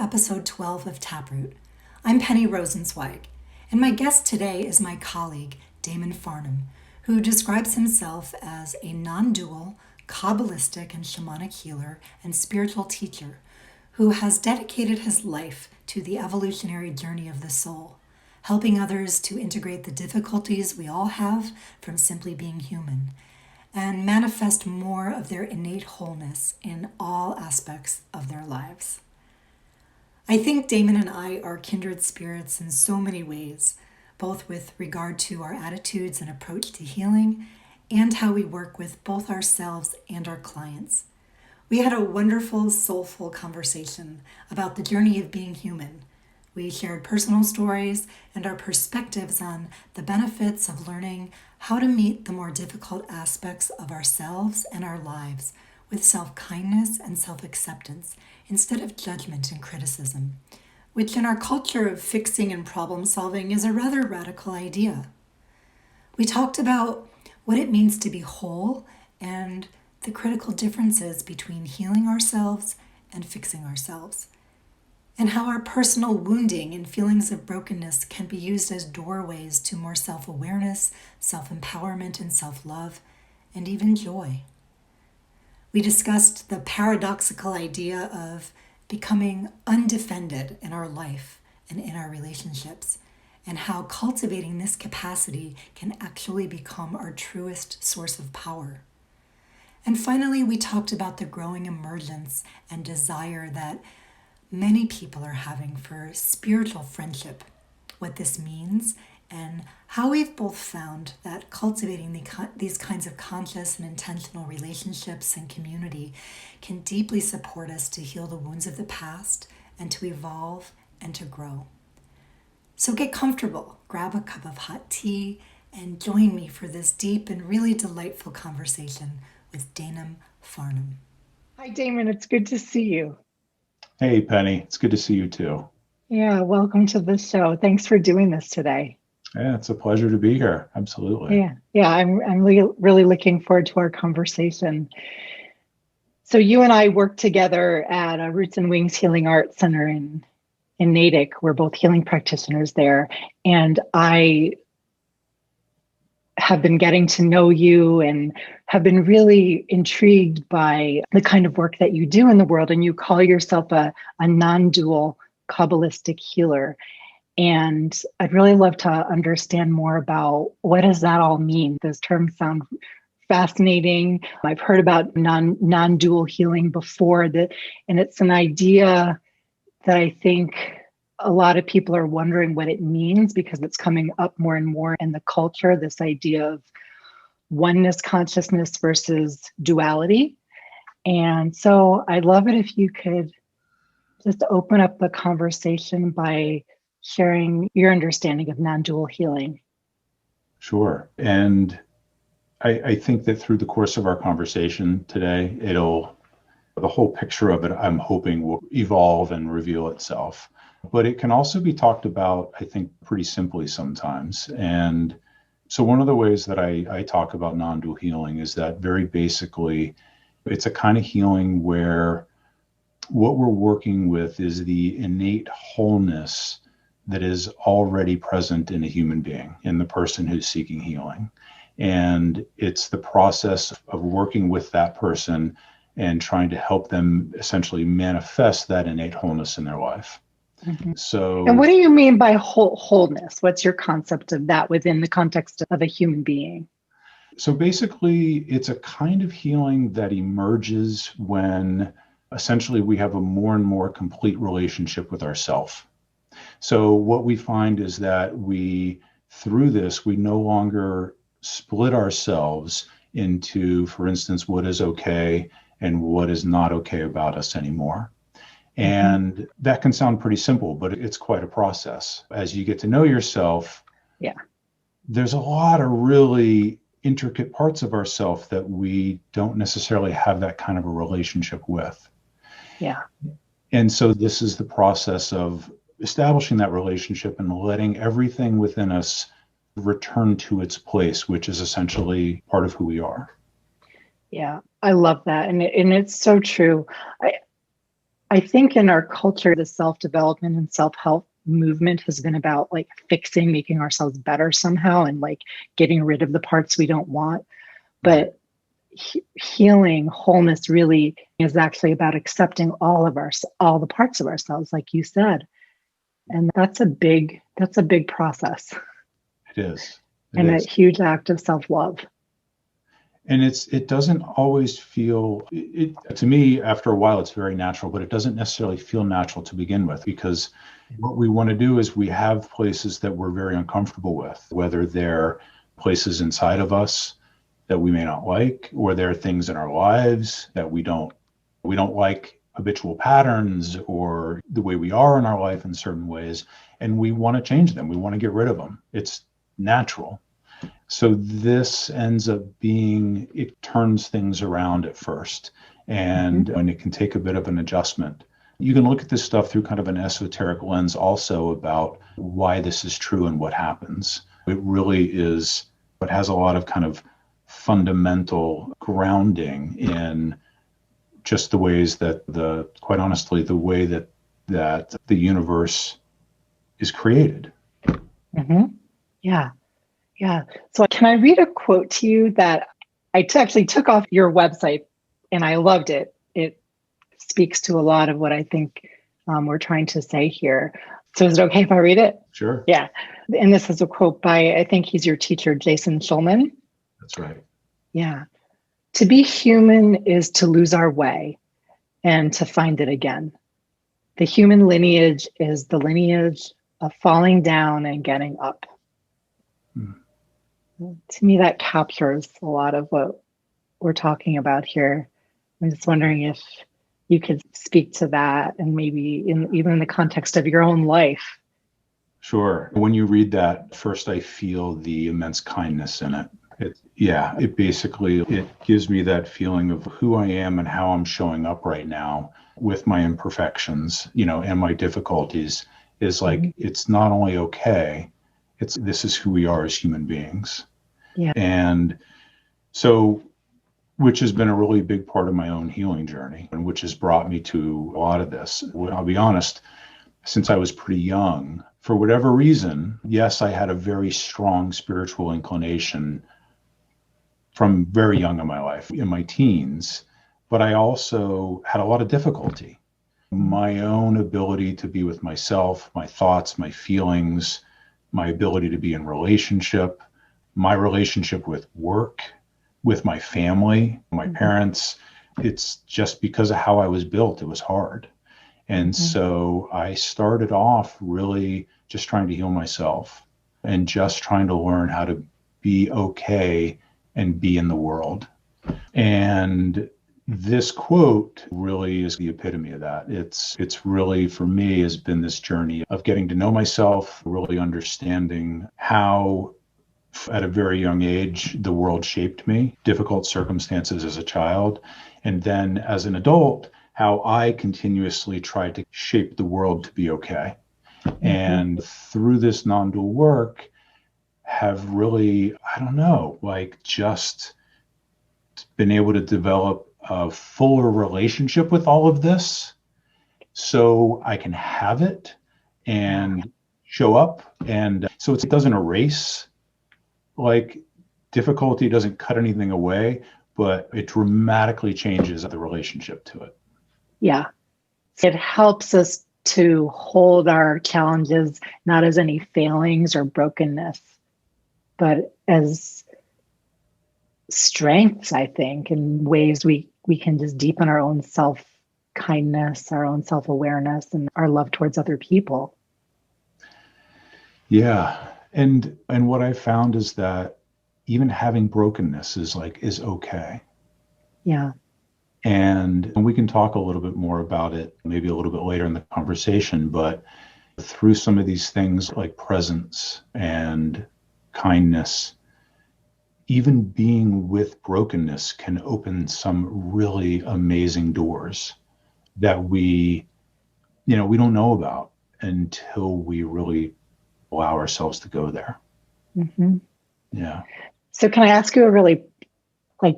episode 12 of Taproot. I'm Penny Rosenzweig, and my guest today is my colleague, Damon Farnum, who describes himself as a non-dual, Kabbalistic and Shamanic healer and spiritual teacher who has dedicated his life to the evolutionary journey of the soul, helping others to integrate the difficulties we all have from simply being human and manifest more of their innate wholeness in all aspects of their lives. I think Damon and I are kindred spirits in so many ways, both with regard to our attitudes and approach to healing and how we work with both ourselves and our clients. We had a wonderful, soulful conversation about the journey of being human. We shared personal stories and our perspectives on the benefits of learning how to meet the more difficult aspects of ourselves and our lives with self-kindness and self-acceptance instead of judgment and criticism, which in our culture of fixing and problem solving is a rather radical idea. We talked about what it means to be whole and the critical differences between healing ourselves and fixing ourselves, and how our personal wounding and feelings of brokenness can be used as doorways to more self-awareness, self-empowerment, and self-love, and even joy. We discussed the paradoxical idea of becoming undefended in our life and in our relationships, and how cultivating this capacity can actually become our truest source of power. And finally, we talked about the growing emergence and desire that many people are having for spiritual friendship, what this means, and how we've both found that cultivating these kinds of conscious and intentional relationships and community can deeply support us to heal the wounds of the past and to evolve and to grow. So get comfortable, grab a cup of hot tea, and join me for this deep and really delightful conversation with Damon Farnum. Hi, Damon. It's good to see you. Hey, Penny. It's good to see you too. Yeah, welcome to the show. Thanks for doing this today. Yeah, it's a pleasure to be here. Absolutely. I'm really looking forward to our conversation. So you and I work together at a Roots and Wings Healing Arts Center in Natick. We're both healing practitioners there, and I have been getting to know you and have been really intrigued by the kind of work that you do in the world. And you call yourself a non-dual Kabbalistic healer. And I'd really love to understand more about what does that all mean? Those terms sound fascinating. I've heard about non-dual healing before, and it's an idea that I think a lot of people are wondering what it means because it's coming up more and more in the culture, this idea of oneness consciousness versus duality. And so I'd love it if you could just open up the conversation by sharing your understanding of non-dual healing. Sure. And I think that through the course of our conversation today, the whole picture of it, I'm hoping, will evolve and reveal itself. But it can also be talked about, I think, pretty simply sometimes. And so one of the ways that I talk about non-dual healing is that very basically, it's a kind of healing where what we're working with is the innate wholeness that is already present in a human being, in the person who's seeking healing. And it's the process of working with that person and trying to help them essentially manifest that innate wholeness in their life. Mm-hmm. So, and what do you mean by wholeness? What's your concept of that within the context of a human being? So basically, it's a kind of healing that emerges when essentially we have a more and more complete relationship with ourself. So what we find is that through this, we no longer split ourselves into, for instance, what is okay and what is not okay about us anymore. And that can sound pretty simple, but it's quite a process. As you get to know yourself, there's a lot of really intricate parts of ourself that we don't necessarily have that kind of a relationship with. Yeah. And so this is the process of establishing that relationship and letting everything within us return to its place, which is essentially part of who we are. Yeah, I love that. And it's so true. I think in our culture, the self-development and self-help movement has been about like fixing, making ourselves better somehow and like getting rid of the parts we don't want. But healing, wholeness really is actually about accepting all the parts of ourselves, like you said. And that's a big process. It is. And a huge act of self-love. And it doesn't always feel, to me, after a while, it's very natural, but it doesn't necessarily feel natural to begin with, because what we want to do is we have places that we're very uncomfortable with, whether they're places inside of us that we may not like, or there are things in our lives that we don't like, habitual patterns or the way we are in our life in certain ways, and we want to change them. We want to get rid of them. It's natural. So this ends up it turns things around at first, and when it can take a bit of an adjustment. You can look at this stuff through kind of an esoteric lens also about why this is true and what happens. It really is, it has a lot of kind of fundamental grounding in just the ways that quite honestly, the way that the universe is created. Mm-hmm. Yeah. Yeah. So can I read a quote to you that I actually took off your website and I loved it. It speaks to a lot of what I think we're trying to say here. So is it okay if I read it? Sure. Yeah. And this is a quote by, I think he's your teacher, Jason Schulman. That's right. Yeah. To be human is to lose our way and to find it again. The human lineage is the lineage of falling down and getting up. To me, that captures a lot of what we're talking about here. I'm just wondering if you could speak to that, and maybe even in the context of your own life. Sure. When you read that, first I feel the immense kindness in it. It basically, it gives me that feeling of who I am and how I'm showing up right now with my imperfections, and my difficulties, is like, it's not only okay, this is who we are as human beings. Yeah. And so, which has been a really big part of my own healing journey, and which has brought me to a lot of this. I'll be honest, since I was pretty young, for whatever reason, yes, I had a very strong spiritual inclination from very young in my life, in my teens, but I also had a lot of difficulty. My own ability to be with myself, my thoughts, my feelings, my ability to be in relationship, my relationship with work, with my family, my parents, it's just because of how I was built, it was hard. And so I started off really just trying to heal myself and just trying to learn how to be okay and be in the world. And this quote really is the epitome of that. It's really, for me, has been this journey of getting to know myself, really understanding how at a very young age the world shaped me, difficult circumstances as a child, and then as an adult, how I continuously tried to shape the world to be okay. And through this non-dual work, have really, just been able to develop a fuller relationship with all of this, so I can have it and show up. And so it doesn't erase, like, difficulty doesn't cut anything away, but it dramatically changes the relationship to it. Yeah. It helps us to hold our challenges not as any failings or brokenness, but as strengths, I think, in ways we can just deepen our own self-kindness, our own self-awareness, and our love towards other people. Yeah. And what I found is that even having brokenness is okay. Yeah. And we can talk a little bit more about it maybe a little bit later in the conversation, but through some of these things like presence and kindness, even being with brokenness can open some really amazing doors that we don't know about until we really allow ourselves to go there. Yeah. So can I ask you a really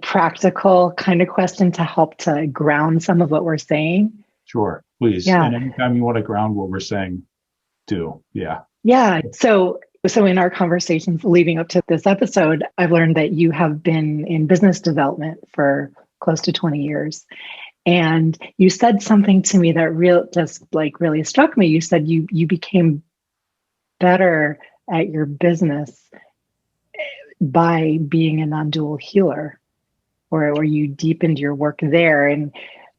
practical kind of question to help to ground some of what we're saying? Sure. Please. Yeah. And anytime you want to ground what we're saying, do. Yeah. Yeah. So in our conversations leading up to this episode, I've learned that you have been in business development for close to 20 years. And you said something to me that really struck me. You said you became better at your business by being a non-dual healer, or you deepened your work there. And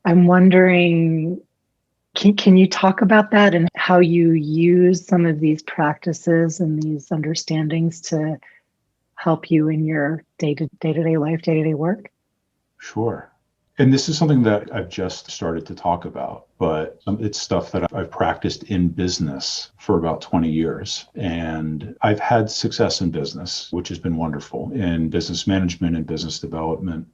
I'm wondering, can you talk about that and how you use some of these practices and these understandings to help you in your day-to-day life, day-to-day work? Sure. And this is something that I've just started to talk about, but it's stuff that I've practiced in business for about 20 years. And I've had success in business, which has been wonderful in business management and business development.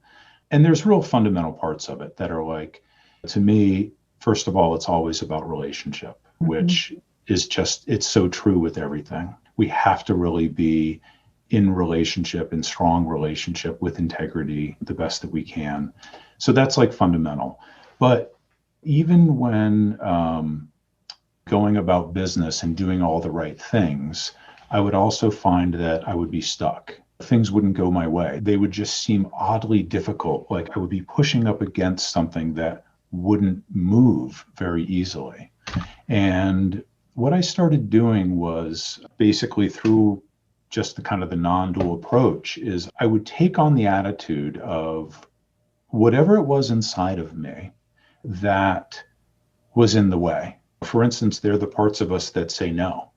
And there's real fundamental parts of it that are like, to me, first of all, it's always about relationship, which is just, it's so true with everything. We have to really be in relationship, in strong relationship with integrity, the best that we can. So that's like fundamental. But even when going about business and doing all the right things, I would also find that I would be stuck. Things wouldn't go my way. They would just seem oddly difficult. Like I would be pushing up against something that wouldn't move very easily. And what I started doing was basically through just the kind of the non-dual approach is I would take on the attitude of whatever it was inside of me that was in the way. For instance, they're the parts of us that say no.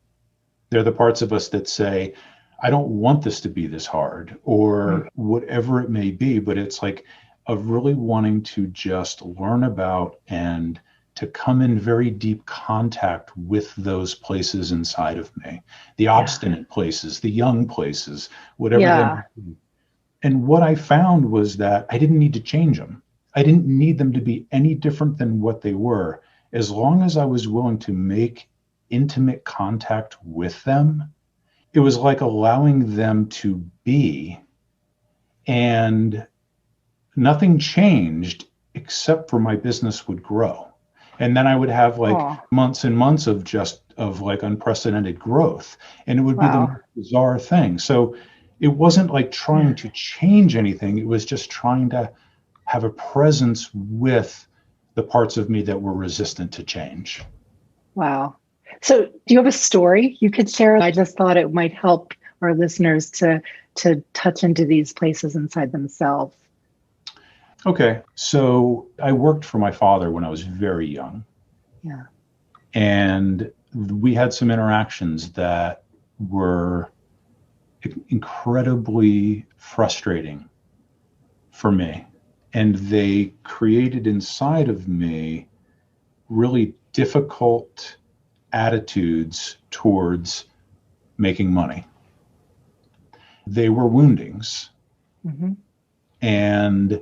They're the parts of us that say, I don't want this to be this hard, or whatever it may be, but it's like of really wanting to just learn about and to come in very deep contact with those places inside of me, the obstinate places, the young places, whatever they may be. And what I found was that I didn't need to change them. I didn't need them to be any different than what they were. As long as I was willing to make intimate contact with them, it was like allowing them to be, and nothing changed except for my business would grow. And then I would have like months and months of like unprecedented growth. And it would be the most bizarre thing. So it wasn't like trying to change anything. It was just trying to have a presence with the parts of me that were resistant to change. Wow. So do you have a story you could share? I just thought it might help our listeners to touch into these places inside themselves. Okay. So I worked for my father when I was very young. Yeah. And we had some interactions that were incredibly frustrating for me. And they created inside of me really difficult attitudes towards making money. They were woundings. And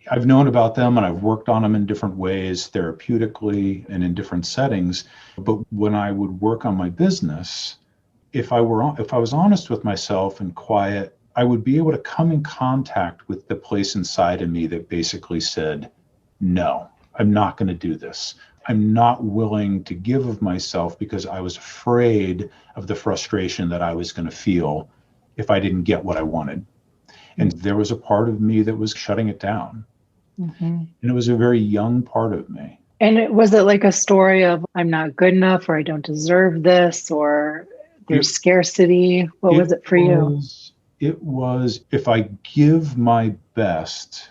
I've known about them and I've worked on them in different ways, therapeutically and in different settings. But when I would work on my business, if I was honest with myself and quiet, I would be able to come in contact with the place inside of me that basically said, no, I'm not going to do this. I'm not willing to give of myself because I was afraid of the frustration that I was going to feel if I didn't get what I wanted. And there was a part of me that was shutting it down. And it was a very young part of me. And was it like a story of I'm not good enough, or I don't deserve this, or there's scarcity? What was it for you? It was, if I give my best,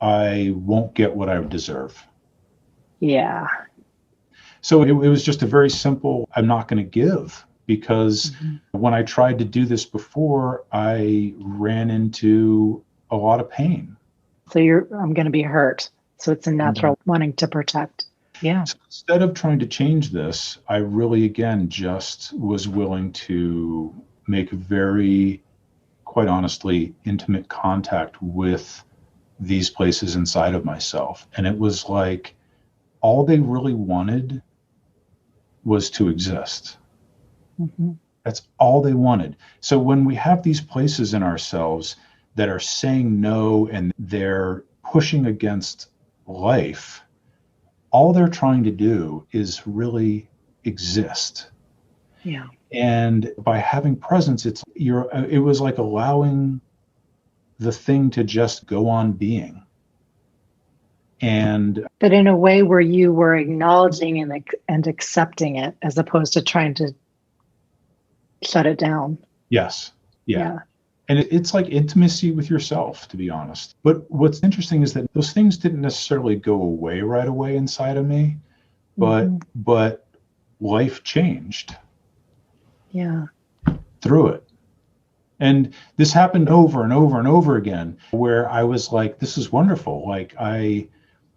I won't get what I deserve. Yeah. So it was just a very simple, I'm not going to give, because when I tried to do this before, I ran into a lot of pain. So I'm going to be hurt. So it's a natural wanting to protect. Yeah. So instead of trying to change this, I really, again, just was willing to make very, quite honestly, intimate contact with these places inside of myself. And it was like, all they really wanted was to exist. That's all they wanted. So when we have these places in ourselves that are saying no and they're pushing against life, all they're trying to do is really exist. Yeah. And by having presence, it was like allowing the thing to just go on being. And But in a way where you were acknowledging and accepting it, as opposed to trying to shut it down. yes, yeah. Yeah. And it's like intimacy with yourself, to be honest. But what's interesting is that those things didn't necessarily go away right away inside of me, but Mhm. but life changed Yeah. through it. And this happened over and over and over again, where I was like, this is wonderful.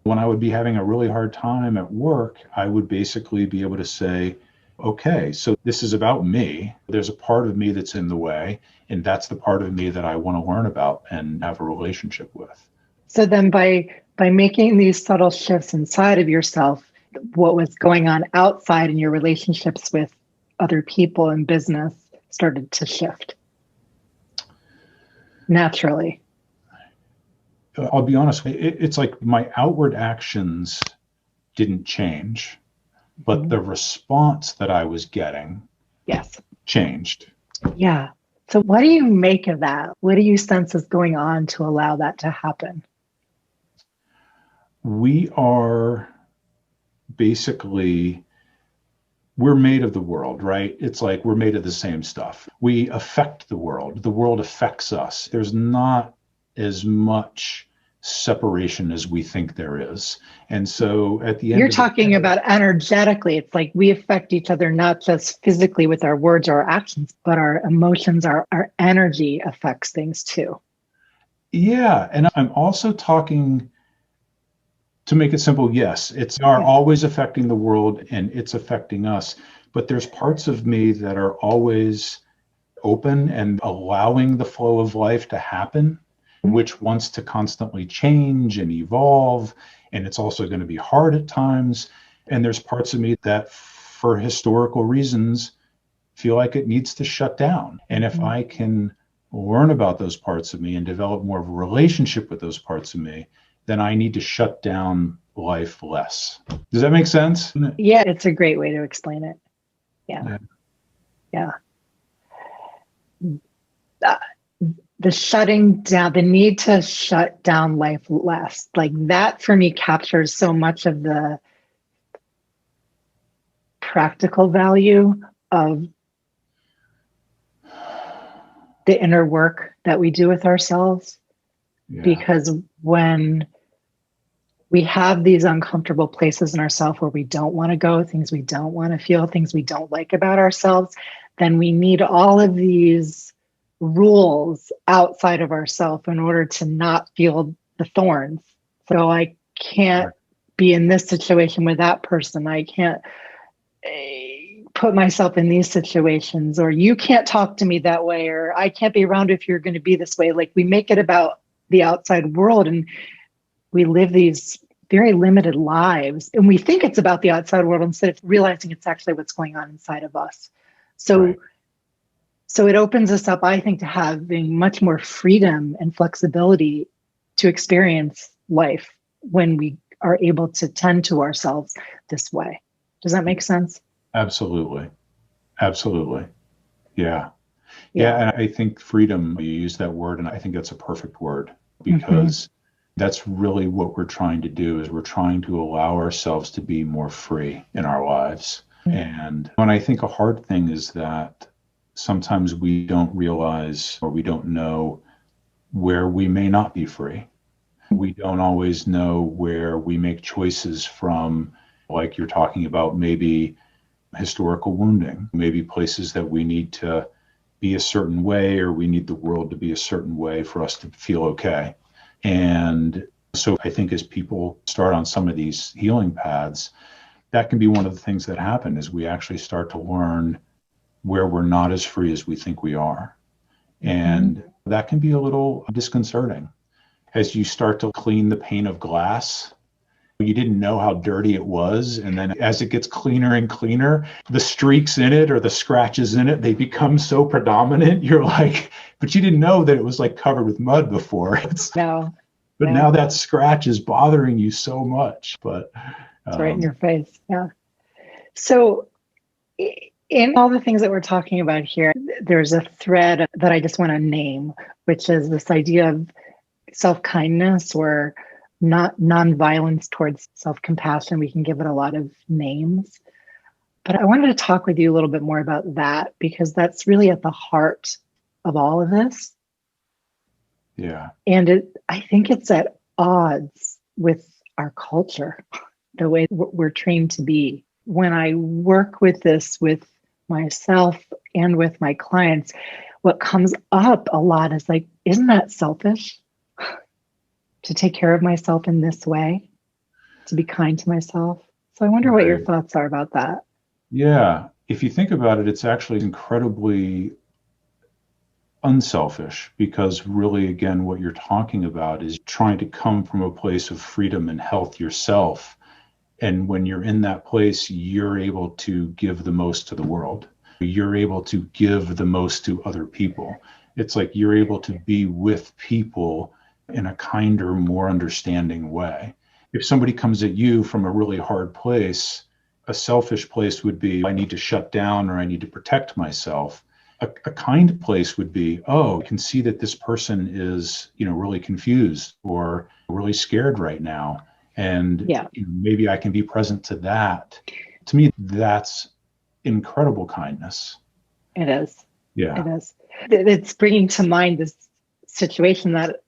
When I would be having a really hard time at work, I would basically be able to say, okay, so this is about me. There's a part of me that's in the way, and that's the part of me that I want to learn about and have a relationship with. So then by making these subtle shifts inside of yourself, what was going on outside in your relationships with other people and business started to shift naturally. I'll be honest, it's like my outward actions didn't change, but the response that I was getting Yes. changed. Yeah. So what do you make of that? What do you sense is going on to allow that to happen? We are basically, we're made of the world, right? It's like we're made of the same stuff. We affect the world affects us. There's not as much separation as we think there is. And so at the end, you're talking about energetically. It's like we affect each other, not just physically with our words or our actions, but our emotions, our energy affects things too. Yeah. And I'm also talking, to make it simple, yes, it's always affecting the world and it's affecting us. But there's parts of me that are always open and allowing the flow of life to happen, which wants to constantly change and evolve. And it's also going to be hard at times. And there's parts of me that, for historical reasons, feel like it needs to shut down. And if I can learn about those parts of me and develop more of a relationship with those parts of me, then I need to shut down life less. Does that make sense? Yeah, it's a great way to explain it. Yeah. The shutting down, the need to shut down life less, like that for me captures so much of the practical value of the inner work that we do with ourselves. Yeah. Because when we have these uncomfortable places in ourselves where we don't want to go, things we don't want to feel, things we don't like about ourselves, then we need all of these rules outside of ourselves in order to not feel the thorns. So I can't be in this situation with that person. I can't put myself in these situations, or you can't talk to me that way, or I can't be around if you're going to be this way. Like we make it about the outside world, and we live these very limited lives, and we think it's about the outside world instead of realizing it's actually what's going on inside of us. So it opens us up, I think, to having much more freedom and flexibility to experience life when we are able to tend to ourselves this way. Does that make sense? Absolutely. Yeah. And I think freedom, you use that word, and I think that's a perfect word, because that's really what we're trying to do, is we're trying to allow ourselves to be more free in our lives. And I think a hard thing is that sometimes we don't realize, or we don't know, where we may not be free. We don't always know where we make choices from, like you're talking about, maybe historical wounding, maybe places that we need to be a certain way, or we need the world to be a certain way for us to feel okay. And so I think as people start on some of these healing paths, that can be one of the things that happen, is we actually start to learn where we're not as free as we think we are. And that can be a little disconcerting. As you start to clean the pane of glass, you didn't know how dirty it was. And then as it gets cleaner and cleaner, the streaks in it or the scratches in it, they become so predominant. You're like, but you didn't know that it was like covered with mud before. Now that scratch is bothering you so much. But It's right in your face. Yeah. So in all the things that we're talking about here, there's a thread that I just want to name, which is this idea of self-kindness or not non-violence towards self-compassion. We can give it a lot of names. But I wanted to talk with you a little bit more about that because that's really at the heart of all of this. Yeah. And I think it's at odds with our culture, the way we're trained to be. When I work with this with myself and with my clients, what comes up a lot is like, isn't that selfish to take care of myself in this way, to be kind to myself? So I wonder what your thoughts are about that. Yeah. If you think about it, it's actually incredibly unselfish because really, again, what you're talking about is trying to come from a place of freedom and health yourself. And when you're in that place, you're able to give the most to the world. You're able to give the most to other people. It's like you're able to be with people in a kinder, more understanding way. If somebody comes at you from a really hard place, a selfish place would be, I need to shut down or I need to protect myself. A kind place would be, oh, I can see that this person is, really confused or really scared right now. And maybe I can be present to that. To me, that's incredible kindness. It is. Yeah. It is. It's bringing to mind this situation that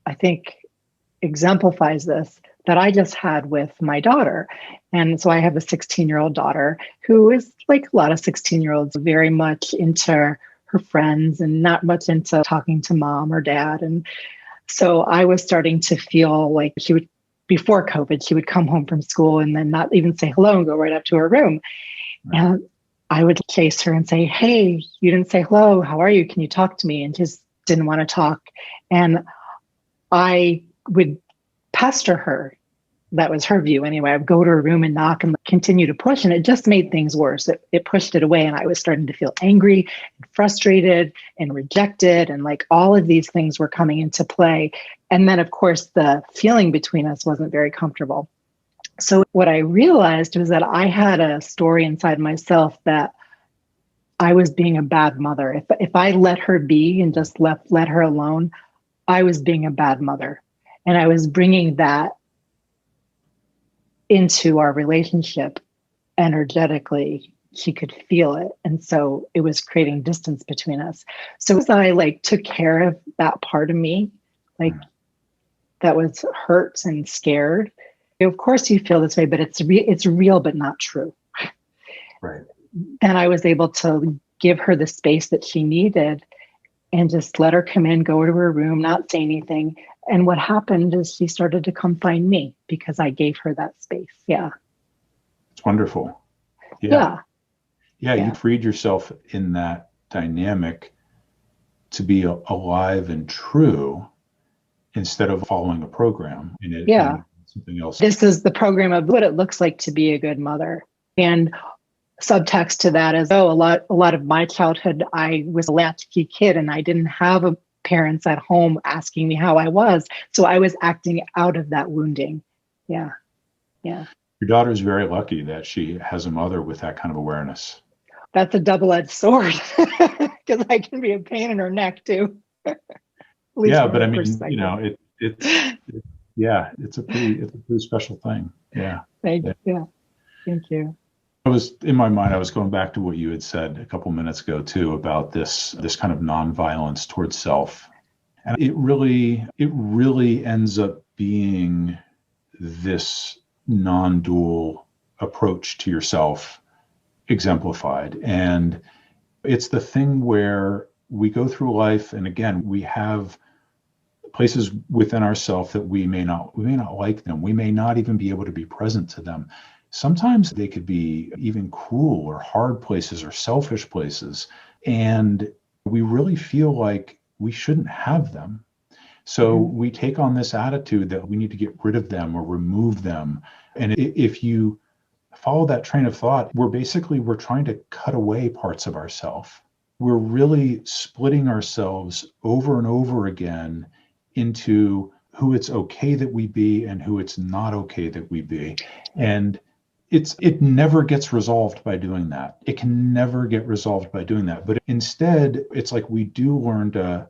I think exemplifies this that I just had with my daughter. And so I have a 16-year-old daughter who is like a lot of 16-year-olds, very much into her friends and not much into talking to mom or dad. And so I was starting to feel like she would, before COVID, she would come home from school and then not even say hello and go right up to her room. Right. And I would chase her and say, hey, you didn't say hello. How are you? Can you talk to me? And just didn't want to talk. And I would pester her. That was her view anyway. I would go to her room and knock and continue to push. And it just made things worse. It pushed it away. And I was starting to feel angry and frustrated and rejected. And like all of these things were coming into play. And then, of course, the feeling between us wasn't very comfortable. So what I realized was that I had a story inside myself that I was being a bad mother. If I let her be and just let her alone, I was being a bad mother. And I was bringing that into our relationship energetically. She could feel it. And so it was creating distance between us. So as I took care of that part of me, that was hurt and scared, of course you feel this way, but it's real, but not true. Right. And I was able to give her the space that she needed and just let her come in, go to her room, not say anything. And what happened is she started to come find me because I gave her that space. Yeah. It's wonderful. Yeah. You freed yourself in that dynamic to be alive and true instead of following a program. And something else. This is the program of what it looks like to be a good mother. And subtext to that is, a lot of my childhood, I was a latchkey kid and I didn't have parents at home asking me how I was. So I was acting out of that wounding. Yeah. Yeah. Your daughter's very lucky that she has a mother with that kind of awareness. That's a double-edged sword because I can be a pain in her neck too. Yeah, but I mean, it's a pretty special thing. Yeah. Thank you. In my mind, I was going back to what you had said a couple minutes ago too about this kind of nonviolence towards self. And it really ends up being this non-dual approach to yourself exemplified. And it's the thing where we go through life, and again, we have places within ourselves that we may not like them. We may not even be able to be present to them. Sometimes they could be even cruel or hard places or selfish places. And we really feel like we shouldn't have them. So we take on this attitude that we need to get rid of them or remove them. And if you follow that train of thought, we're trying to cut away parts of ourselves. We're really splitting ourselves over and over again into who it's okay that we be and who it's not okay that we be. And it never gets resolved by doing that. It can never get resolved by doing that. But instead, it's like we do learn to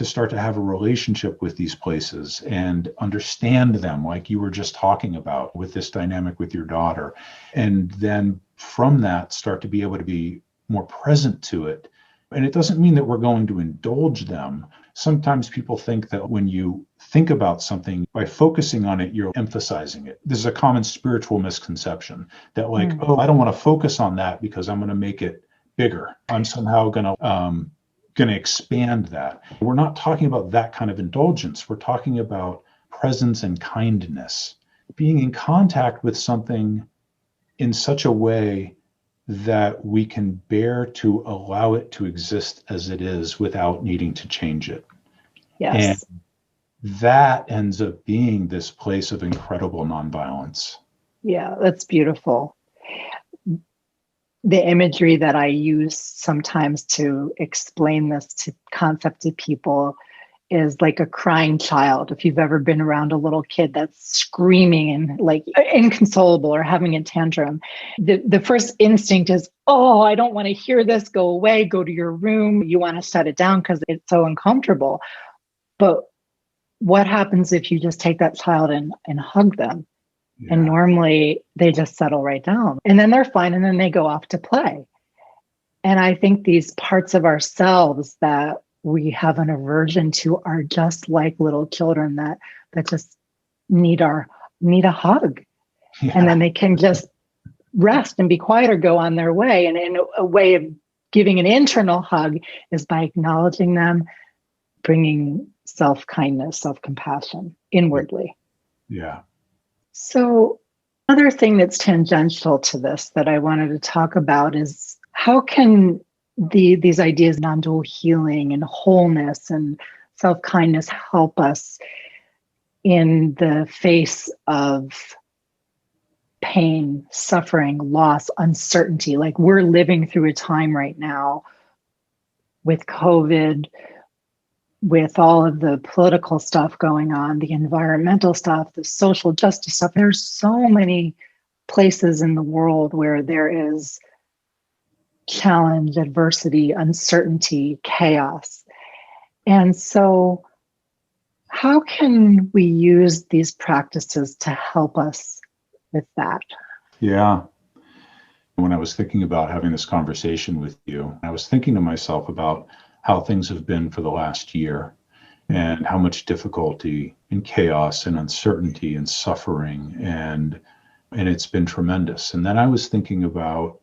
start to have a relationship with these places and understand them, like you were just talking about with this dynamic with your daughter. And then from that, start to be able to be more present to it. And it doesn't mean that we're going to indulge them. Sometimes people think that when you think about something, by focusing on it, you're emphasizing it. This is a common spiritual misconception that oh, I don't want to focus on that because I'm going to make it bigger. I'm somehow going to expand that. We're not talking about that kind of indulgence. We're talking about presence and kindness, being in contact with something in such a way that we can bear to allow it to exist as it is without needing to change it. Yes. And that ends up being this place of incredible nonviolence. Yeah, that's beautiful. The imagery that I use sometimes to explain this concept to people is like a crying child. If you've ever been around a little kid that's screaming and like inconsolable or having a tantrum, the first instinct is, oh, I don't want to hear this. Go away, go to your room. You want to shut it down because it's so uncomfortable. But what happens if you just take that child and hug them? Yeah. And normally they just settle right down and then they're fine. And then they go off to play. And I think these parts of ourselves that we have an aversion to are just like little children that just need a hug. Yeah. And then they can just rest and be quiet or go on their way. And in a way of giving an internal hug is by acknowledging them, bringing self-kindness, self-compassion inwardly. Yeah. So another thing that's tangential to this that I wanted to talk about is how can these ideas, non-dual healing and wholeness and self-kindness, help us in the face of pain, suffering, loss, uncertainty? Like we're living through a time right now with COVID, with all of the political stuff going on, the environmental stuff, the social justice stuff. There's so many places in the world where there is challenge, adversity, uncertainty, chaos. And so how can we use these practices to help us with that? Yeah. When I was thinking about having this conversation with you, I was thinking to myself about how things have been for the last year and how much difficulty and chaos and uncertainty and suffering and it's been tremendous. And then I was thinking about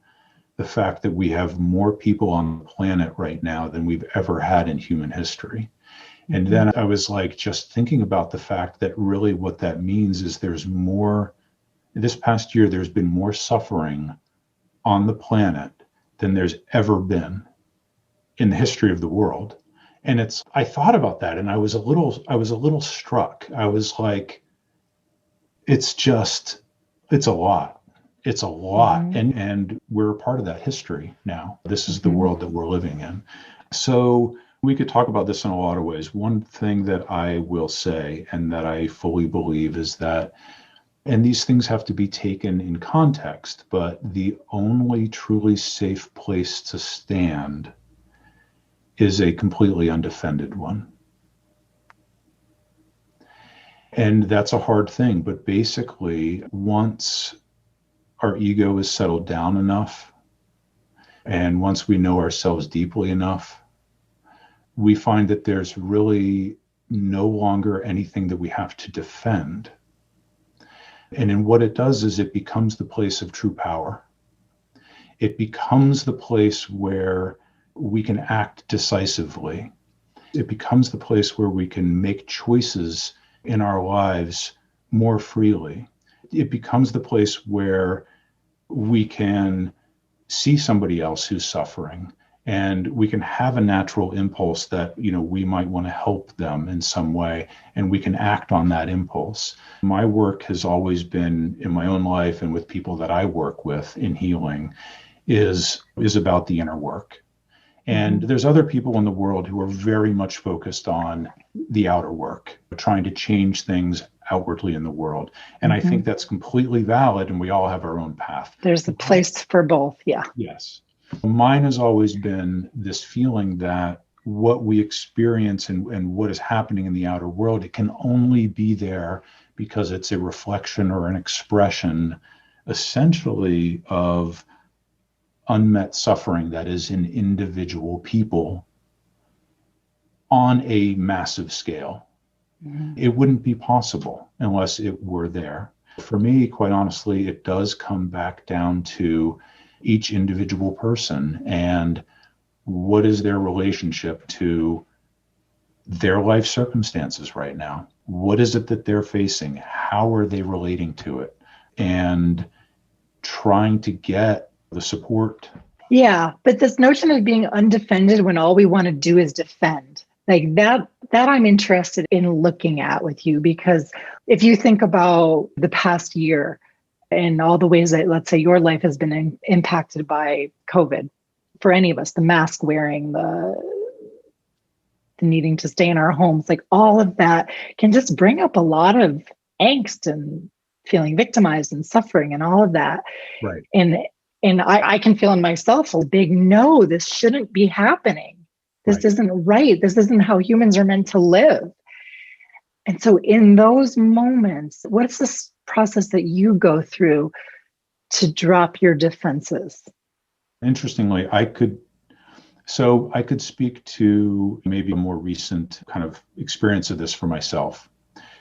the fact that we have more people on the planet right now than we've ever had in human history. And then I was like, just thinking about the fact that really what that means is there's more, this past year, there's been more suffering on the planet than there's ever been in the history of the world. And I thought about that and I was a little struck. I was like, it's a lot. It's a lot. Mm-hmm. And we're a part of that history now. This is the world that we're living in. So we could talk about this in a lot of ways. One thing that I will say and that I fully believe is that, and these things have to be taken in context, but the only truly safe place to stand is a completely undefended one. And that's a hard thing, but basically once our ego is settled down enough, and once we know ourselves deeply enough, we find that there's really no longer anything that we have to defend. And in what it does is it becomes the place of true power. It becomes the place where we can act decisively. It becomes the place where we can make choices in our lives more freely. It becomes the place where we can see somebody else who's suffering and we can have a natural impulse that, we might want to help them in some way, and we can act on that impulse. My work has always been in my own life and with people that I work with in healing is about the inner work. And there's other people in the world who are very much focused on the outer work, trying to change things outwardly in the world. And I think that's completely valid, and we all have our own path. There's a place for both. Yeah. Yes. Mine has always been this feeling that what we experience and what is happening in the outer world, it can only be there because it's a reflection or an expression, essentially, of unmet suffering that is in individual people on a massive scale. It wouldn't be possible unless it were there. For me, quite honestly, it does come back down to each individual person and what is their relationship to their life circumstances right now. What is it that they're facing? How are they relating to it? And trying to get the support. Yeah, but this notion of being undefended when all we want to do is defend, like that I'm interested in looking at with you, because if you think about the past year and all the ways that, let's say, your life has been impacted by COVID, for any of us, the mask wearing, the needing to stay in our homes, like all of that can just bring up a lot of angst and feeling victimized and suffering and all of that. Right. And I can feel in myself a big no, this shouldn't be happening. This isn't right. This isn't how humans are meant to live. And so in those moments, what's this process that you go through to drop your defenses? Interestingly, I could speak to maybe a more recent kind of experience of this for myself.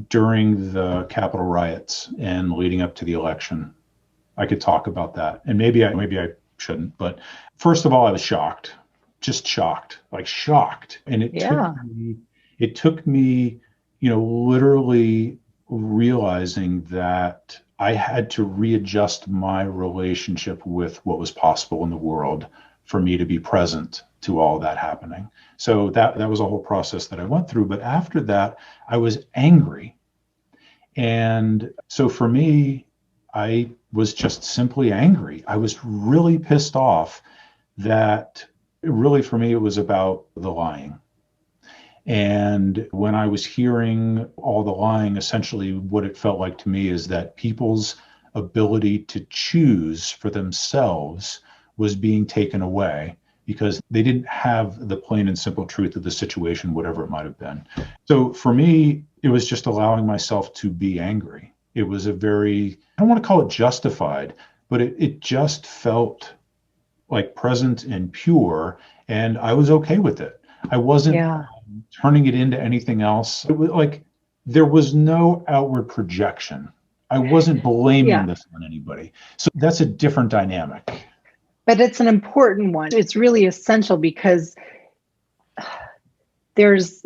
During the Capitol riots and leading up to the election, I could talk about that. And maybe I shouldn't, but first of all, I was shocked, just shocked, like shocked. And it took me, literally realizing that I had to readjust my relationship with what was possible in the world for me to be present to all that happening. So that was a whole process that I went through. But after that, I was angry. And so for me, I was just simply angry. I was really pissed off that really for me, it was about the lying. And when I was hearing all the lying, essentially what it felt like to me is that people's ability to choose for themselves was being taken away because they didn't have the plain and simple truth of the situation, whatever it might have been. So for me, it was just allowing myself to be angry. It was I don't want to call it justified, but it just felt like present and pure, and I was okay with it. I wasn't turning it into anything else. It was like there was no outward projection. I wasn't blaming this on anybody. So that's a different dynamic. But it's an important one. It's really essential because it's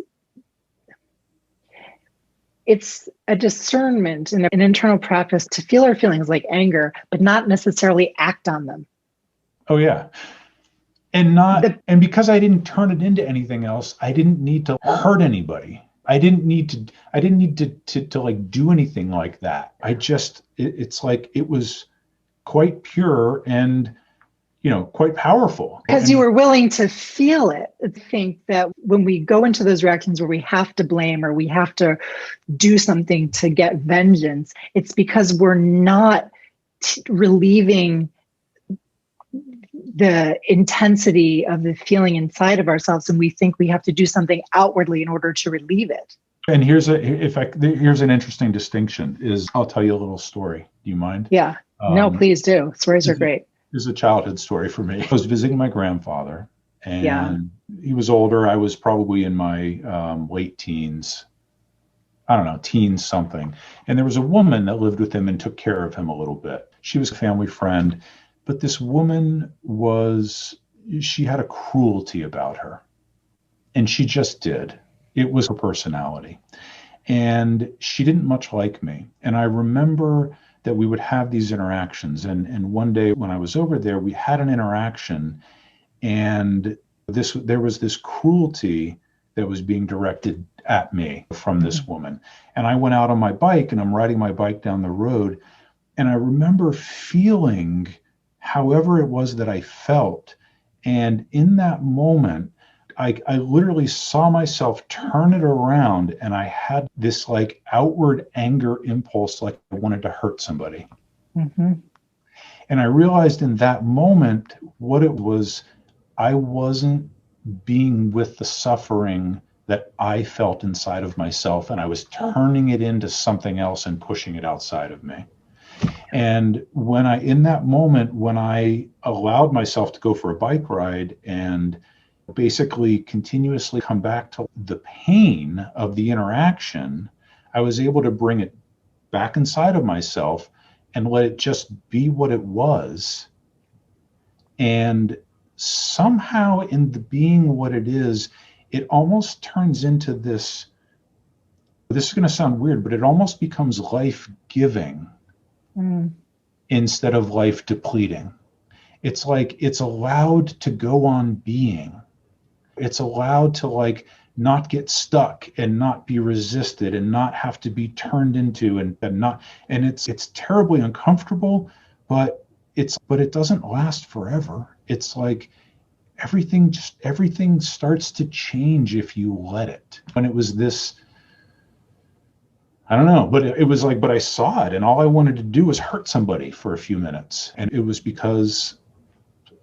a discernment and an internal practice to feel our feelings like anger, but not necessarily act on them. Oh, yeah. And because I didn't turn it into anything else, I didn't need to hurt anybody. I didn't need to like do anything like that. It's like it was quite pure and quite powerful. Because you were willing to feel it. I think that when we go into those reactions where we have to blame or we have to do something to get vengeance, it's because we're not relieving the intensity of the feeling inside of ourselves, and we think we have to do something outwardly in order to relieve it. And here's an interesting distinction. I'll tell you a little story. Do you mind? Yeah. No, please do. Stories are great. This is a childhood story for me. I was visiting my grandfather, and he was older. I was probably in my late teens. I don't know, teens something. And there was a woman that lived with him and took care of him a little bit. She was a family friend. But this woman she had a cruelty about her, and she just did. It was her personality, and she didn't much like me. And I remember that we would have these interactions. And one day when I was over there, we had an interaction, and there was this cruelty that was being directed at me from this woman. And I went out on my bike, and I'm riding my bike down the road, and I remember feeling however it was that I felt, And in that moment, I literally saw myself turn it around, and I had this like outward anger impulse, like I wanted to hurt somebody. Mm-hmm. And I realized in that moment what it was. I wasn't being with the suffering that I felt inside of myself, and I was turning it into something else and pushing it outside of me. And in that moment, when I allowed myself to go for a bike ride and basically continuously come back to the pain of the interaction, I was able to bring it back inside of myself and let it just be what it was. And somehow, in the being what it is, it almost turns into this. This is going to sound weird, but it almost becomes life-giving instead of life-depleting. It's like it's allowed to go on being. It's allowed to like not get stuck and not be resisted and not have to be turned into and not. And it's terribly uncomfortable, but it doesn't last forever. It's like everything starts to change if you let it. When it was this, I don't know, but it was like, but I saw it, and all I wanted to do was hurt somebody for a few minutes, and it was because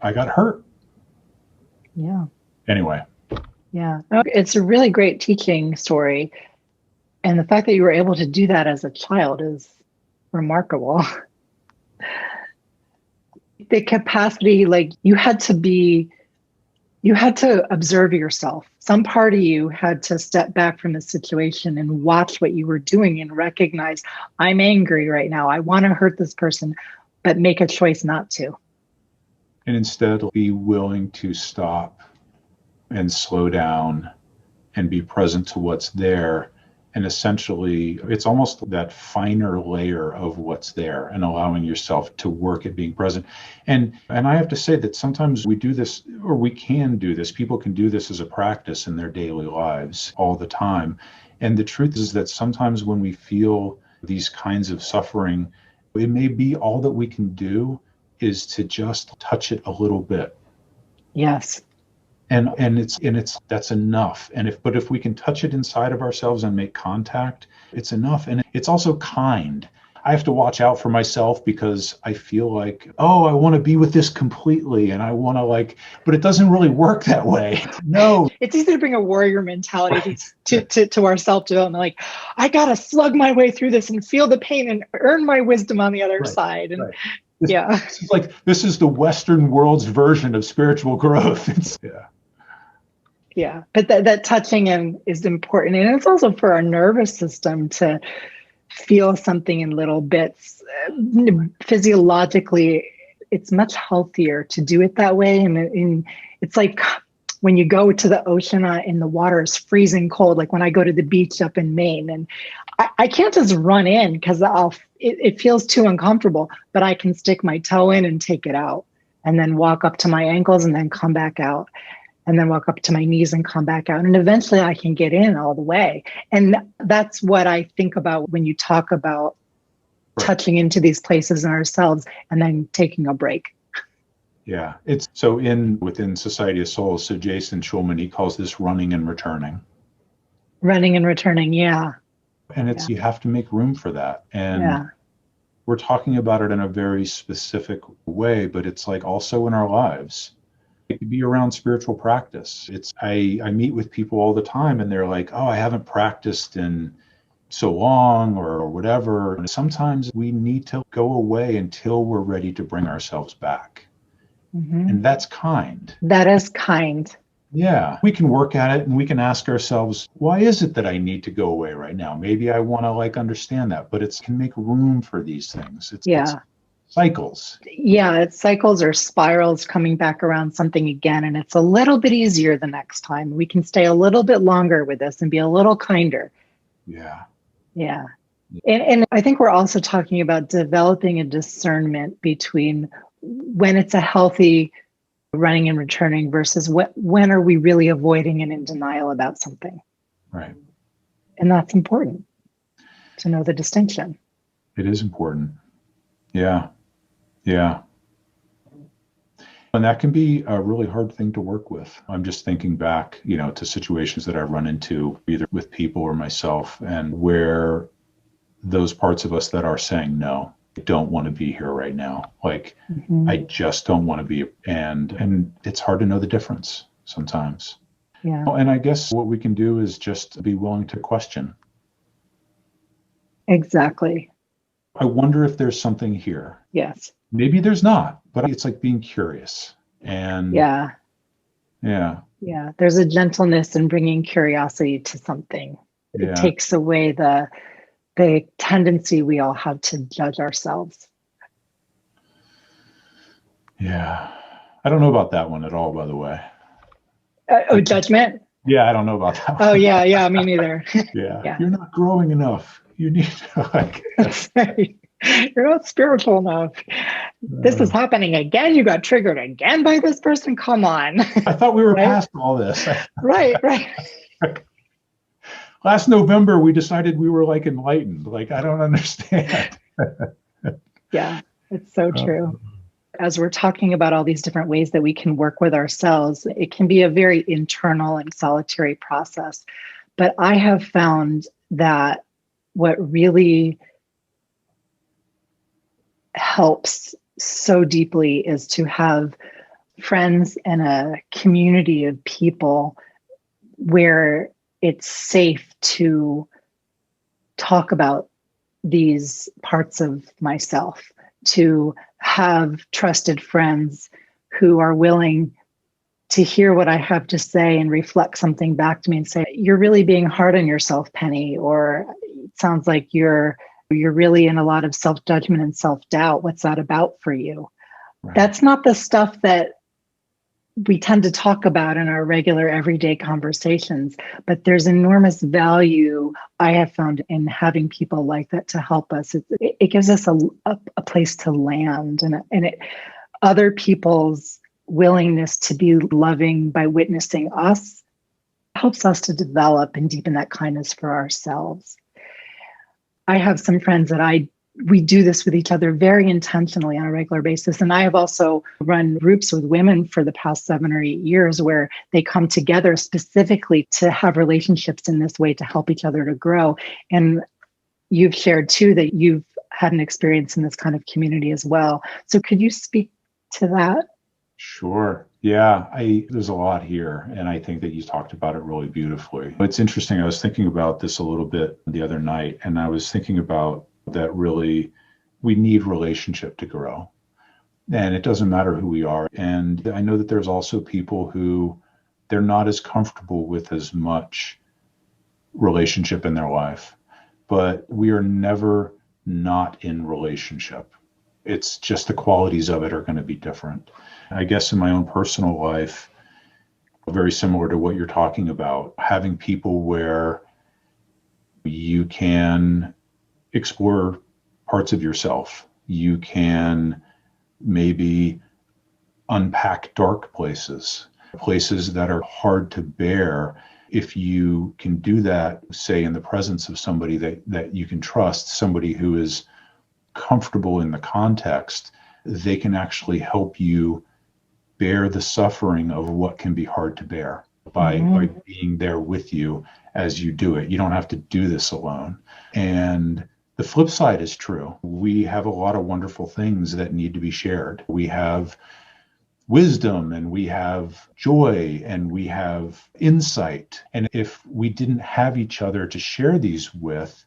I got hurt. Yeah. Anyway. Yeah. It's a really great teaching story. And the fact that you were able to do that as a child is remarkable. The capacity, like you had to observe yourself. Some part of you had to step back from the situation and watch what you were doing and recognize, I'm angry right now. I want to hurt this person, but make a choice not to. And instead be willing to stop and slow down and be present to what's there. And essentially, it's almost that finer layer of what's there and allowing yourself to work at being present. And I have to say that sometimes we do this, or we can do this. People can do this as a practice in their daily lives all the time. And the truth is that sometimes when we feel these kinds of suffering, it may be all that we can do is to just touch it a little bit. Yes. And it's that's enough. But if we can touch it inside of ourselves and make contact, it's enough. And it's also kind. I have to watch out for myself because I feel like, oh, I want to be with this completely, and I want to but it doesn't really work that way. No. It's easy to bring a warrior mentality to our self-development. Like, I gotta slug my way through this and feel the pain and earn my wisdom on the other side. And this is the Western world's version of spiritual growth. Yeah, but that touching is important. And it's also for our nervous system to feel something in little bits. Physiologically, it's much healthier to do it that way. And it's like when you go to the ocean and the water is freezing cold, like when I go to the beach up in Maine, and I can't just run in because it feels too uncomfortable, but I can stick my toe in and take it out and then walk up to my ankles and then come back out. And then walk up to my knees and come back out. And eventually I can get in all the way. And that's what I think about when you talk about touching into these places in ourselves and then taking a break. Yeah. It's so within Society of Souls, so Jason Schulman, he calls this running and returning. Running and returning, yeah. And you have to make room for that. And we're talking about it in a very specific way, but it's like also in our lives. It could be around spiritual practice. I meet with people all the time and they're like, oh, I haven't practiced in so long or whatever. And sometimes we need to go away until we're ready to bring ourselves back. Mm-hmm. And that's kind. That is kind. Yeah. We can work at it and we can ask ourselves, why is it that I need to go away right now? Maybe I want to understand that, but it can make room for these things. It's cycles. Yeah, it's cycles or spirals coming back around something again. And it's a little bit easier the next time. We can stay a little bit longer with this and be a little kinder. Yeah. Yeah. And I think we're also talking about developing a discernment between when it's a healthy running and returning versus when are we really avoiding and in denial about something. Right. And that's important to know the distinction. It is important. Yeah. Yeah. And that can be a really hard thing to work with. I'm just thinking back, to situations that I've run into either with people or myself, and where those parts of us that are saying, no, I don't want to be here right now. Like, I just don't want to be. And it's hard to know the difference sometimes. Yeah. Well, and I guess what we can do is just be willing to question. Exactly. I wonder if there's something here. Yes. Maybe there's not, but it's like being curious. And yeah. There's a gentleness in bringing curiosity to something. It takes away the tendency we all have to judge ourselves. Yeah. I don't know about that one at all, by the way. Judgment? Yeah, I don't know about that one. Oh, yeah, me neither. Yeah. You're not growing enough. You need to You're not spiritual enough. This is happening again. You got triggered again by this person. Come on. I thought we were past all this. Right. Last November, we decided we were like enlightened. Like, I don't understand. Yeah, it's so true. As we're talking about all these different ways that we can work with ourselves, it can be a very internal and solitary process. But I have found that what really helps so deeply is to have friends and a community of people where it's safe to talk about these parts of myself, to have trusted friends who are willing to hear what I have to say and reflect something back to me and say, you're really being hard on yourself, Penny, or it sounds like you're really in a lot of self-judgment and self-doubt. What's that about for you? Right. That's not the stuff that we tend to talk about in our regular everyday conversations, but there's enormous value I have found in having people like that to help us. It gives us a place to land, and other people's willingness to be loving by witnessing us helps us to develop and deepen that kindness for ourselves. I have some friends that we do this with each other very intentionally on a regular basis. And I have also run groups with women for the past 7 or 8 years where they come together specifically to have relationships in this way to help each other to grow. And you've shared too that you've had an experience in this kind of community as well. So could you speak to that? Sure. Yeah, there's a lot here, and I think that you talked about it really beautifully. It's interesting. I was thinking about this a little bit the other night, and I was thinking about that really we need relationship to grow, and it doesn't matter who we are. And I know that there's also people who they're not as comfortable with as much relationship in their life, but we are never not in relationship. It's just the qualities of it are going to be different. I guess in my own personal life, very similar to what you're talking about, having people where you can explore parts of yourself. You can maybe unpack dark places that are hard to bear. If you can do that, say in the presence of somebody that you can trust, somebody who is comfortable in the context, they can actually help you bear the suffering of what can be hard to bear by being there with you as you do it. You don't have to do this alone. And the flip side is true. We have a lot of wonderful things that need to be shared. We have wisdom, and we have joy, and we have insight. And if we didn't have each other to share these with,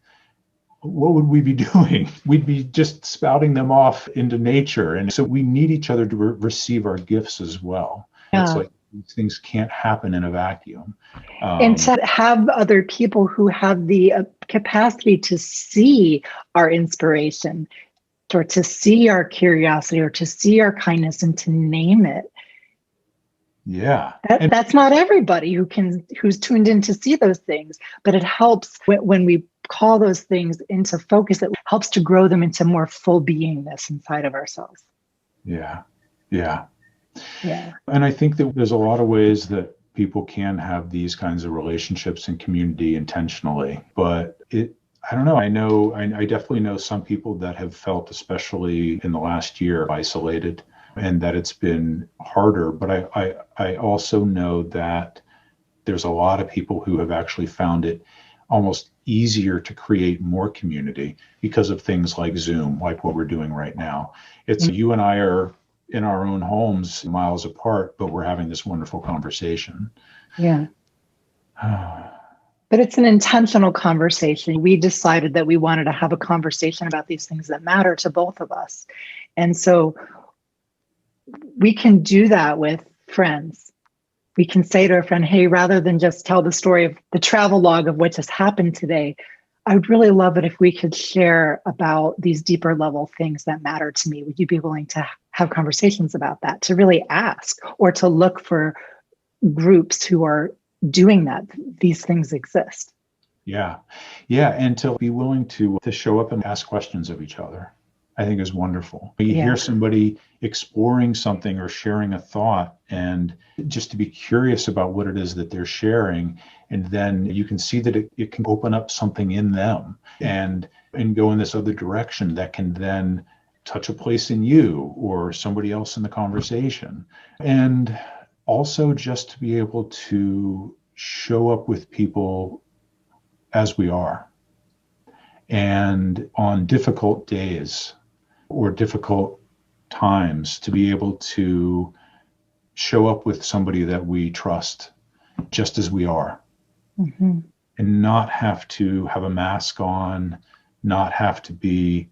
what would we be doing? We'd be just spouting them off into nature. And so we need each other to receive our gifts as well. Yeah. It's like these things can't happen in a vacuum. And to have other people who have the capacity to see our inspiration, or to see our curiosity, or to see our kindness, and to name it. Yeah. That's not everybody who's tuned in to see those things, but it helps when we call those things into focus. It helps to grow them into more full beingness inside of ourselves. Yeah. And I think that there's a lot of ways that people can have these kinds of relationships and community intentionally, but I don't know. I definitely know some people that have felt, especially in the last year, isolated and that it's been harder. But I also know that there's a lot of people who have actually found it almost easier to create more community because of things like Zoom, like what we're doing right now. It's you and I are in our own homes miles apart, but we're having this wonderful conversation. Yeah. But it's an intentional conversation. We decided that we wanted to have a conversation about these things that matter to both of us. And so we can do that with friends. We can say to a friend, hey, rather than just tell the story of the travel log of what just happened today, I would really love it if we could share about these deeper level things that matter to me. Would you be willing to have conversations about that, to really ask, or to look for groups who are doing that? These things exist. Yeah. Yeah. And to be willing to show up and ask questions of each other, I think is wonderful. You hear somebody exploring something or sharing a thought, and just to be curious about what it is that they're sharing. And then you can see that it can open up something in them and go in this other direction that can then touch a place in you or somebody else in the conversation. And also just to be able to show up with people as we are. And on difficult days or difficult times, to be able to show up with somebody that we trust just as we are. Mm-hmm. And not have to have a mask on, not have to be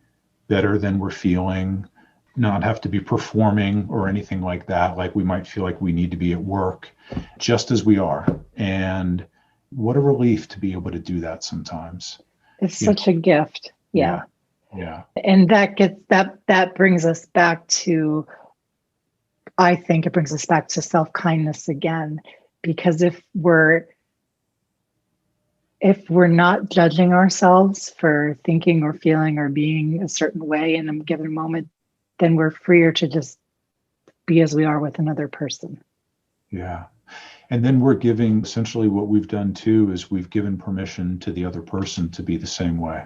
better than we're feeling, not have to be performing or anything like that, like we might feel like we need to be at work, just as we are. And what a relief to be able to do that sometimes. It's such a gift. Yeah. Yeah. And that brings us back to, I think it brings us back to self-kindness again, because if we're not judging ourselves for thinking or feeling or being a certain way in a given moment, then we're freer to just be as we are with another person. Yeah. And then we're giving, essentially what we've done too, is we've given permission to the other person to be the same way.